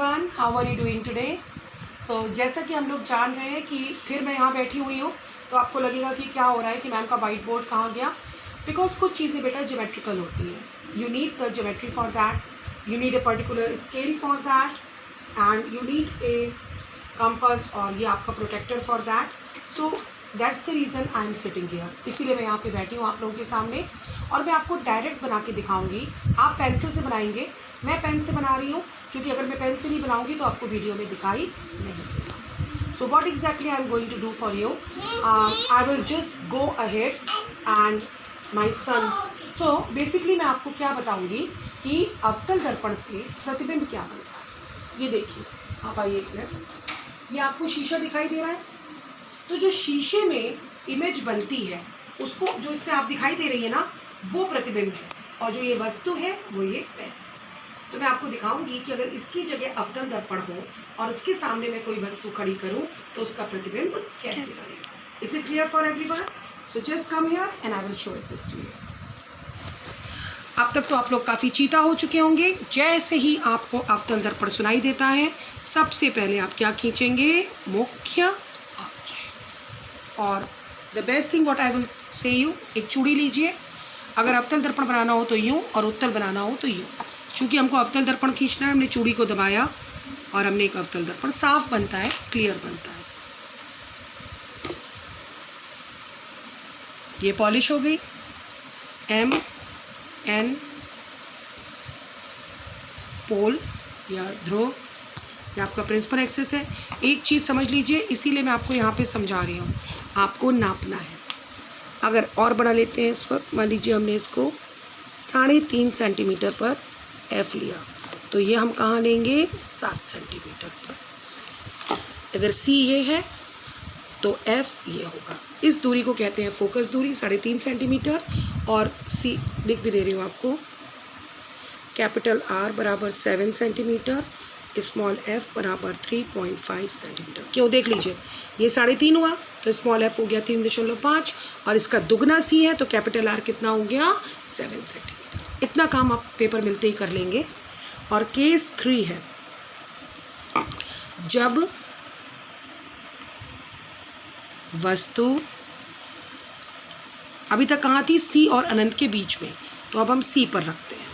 Everyone, how are you doing today. So जैसा कि हम लोग जान रहे हैं कि फिर मैं यहाँ बैठी हुई हूँ, तो आपको लगेगा कि क्या हो रहा है, कि मैम का वाइट बोर्ड कहाँ गया। बिकॉज कुछ चीज़ें बेटा ज्योमेट्रिकल होती हैं। You need the geometry for that, you need a particular scale for that, and you need a compass और ये आपका protector for that. So that's the reason I am sitting here. इसीलिए मैं यहाँ पे बैठी हूँ आप लोगों के सामने, और मैं आपको डायरेक्ट बना के दिखाऊंगी। आप पेंसिल से बनाएंगे, मैं पेन से बना रही हूँ, क्योंकि अगर मैं पेन से नहीं बनाऊंगी तो आपको वीडियो में दिखाई नहीं देगा। So what exactly I am going to do for you, I will just go ahead and my son. So basically मैं आपको क्या बताऊँगी कि अवतल दर्पण से प्रतिबिंब क्या बनता है। ये देखिए, आप आइए एक मिनट, ये आपको शीशा दिखाई दे रहा है। तो जो शीशे में इमेज बनती है, उसको जो इसमें आप दिखाई दे रही है ना, वो प्रतिबिंब है, और जो ये वस्तु है वो ये पेन। तो मैं आपको दिखाऊंगी कि अगर इसकी जगह अवतल दर्पण हो और उसके सामने मैं कोई वस्तु खड़ी करूं तो उसका प्रतिबिंब कैसे बनेगा। Is it clear for everyone? So just come here and I will show it this to you. अब तक तो आप लोग काफ़ी चीता हो चुके होंगे। जैसे ही आपको अवतल दर्पण सुनाई देता है, सबसे पहले आप क्या खींचेंगे? मुख्य अक्ष। और the best thing what I will say you, एक चूड़ी लीजिए। अगर अवतल दर्पण बनाना हो तो यूँ, और उत्तल बनाना हो तो यूँ। चूँकि हमको अवतल दर्पण खींचना है, हमने चूड़ी को दबाया और हमने एक अवतल दर्पण, साफ बनता है, क्लियर बनता है। ये पॉलिश हो गई। एम एन पोल या ध्रुव, ये आपका प्रिंसिपल एक्सिस है। एक चीज़ समझ लीजिए, इसीलिए मैं आपको यहाँ पे समझा रही हूँ, आपको नापना है। अगर और बना लेते हैं, इस वक्त मान लीजिए हमने इसको 3.5 सेंटीमीटर पर एफ लिया, तो ये हम कहाँ लेंगे? 7 सेंटीमीटर पर। अगर सी ये है तो एफ ये होगा। इस दूरी को कहते हैं फोकस दूरी, 3.5 सेंटीमीटर। और सी लिख भी दे रही हूँ आपको, कैपिटल आर बराबर 7 सेंटीमीटर, स्मॉल एफ बराबर 3.5 सेंटीमीटर। क्यों? देख लीजिए, ये 3.5 हुआ तो स्मॉल एफ हो गया 3.5, और इसका दुगना सी है तो कैपिटल आर कितना हो गया? 7 सेंटीमीटर। इतना काम आप पेपर मिलते ही कर लेंगे। और केस 3 है, जब वस्तु अभी तक कहाँ थी? सी और अनंत के बीच में, तो अब हम सी पर रखते हैं,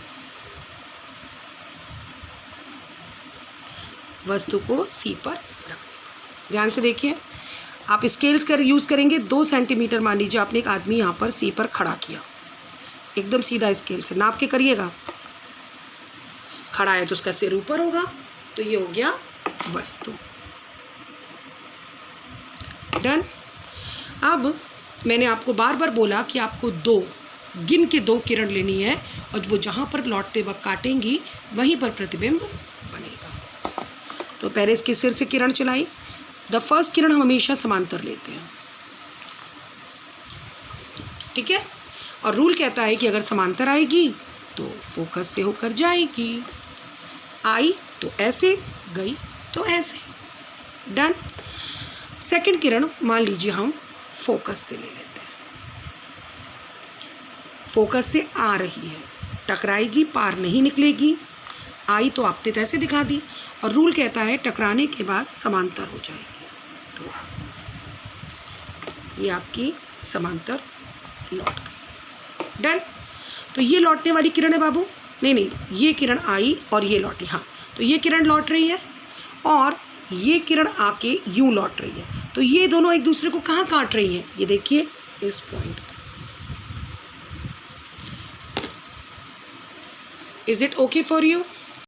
वस्तु को सी पर रखते। ध्यान से देखिए, आप स्केल्स कर यूज़ करेंगे। 2 सेंटीमीटर मान लीजिए आपने एक आदमी यहाँ पर सी पर खड़ा किया, एकदम सीधा स्केल से नाप के करिएगा। खड़ा है तो उसका सिर ऊपर होगा, तो ये हो गया वस्तु। डन। अब मैंने आपको बार बार बोला कि आपको गिन के 2 किरण लेनी है, और वो जहाँ पर लौटते वक्त काटेंगी वहीं पर प्रतिबिंब बनेगा। तो पहले इसके सिर से किरण चलाई। द फर्स्ट किरण हम हमेशा समांतर लेते हैं, ठीक है। और रूल कहता है कि अगर समांतर आएगी तो फोकस से होकर जाएगी। आई तो ऐसे, गई तो ऐसे। डन। सेकंड किरण मान लीजिए हम फोकस से ले लेते हैं। फोकस से आ रही है, टकराएगी, पार नहीं निकलेगी। आई तो आपने तैसे दिखा दी, और रूल कहता है टकराने के बाद समांतर हो जाएगी। तो ये आपकी समांतर लौट गई। डन। तो ये लौटने वाली किरण है बाबू। नहीं, ये किरण आई और ये लौटी। हाँ, तो ये किरण लौट रही है और ये किरण आके यूं लौट रही है। तो ये दोनों एक दूसरे को कहाँ काट रही हैं? ये देखिए, इस पॉइंट पर। Is it okay for you?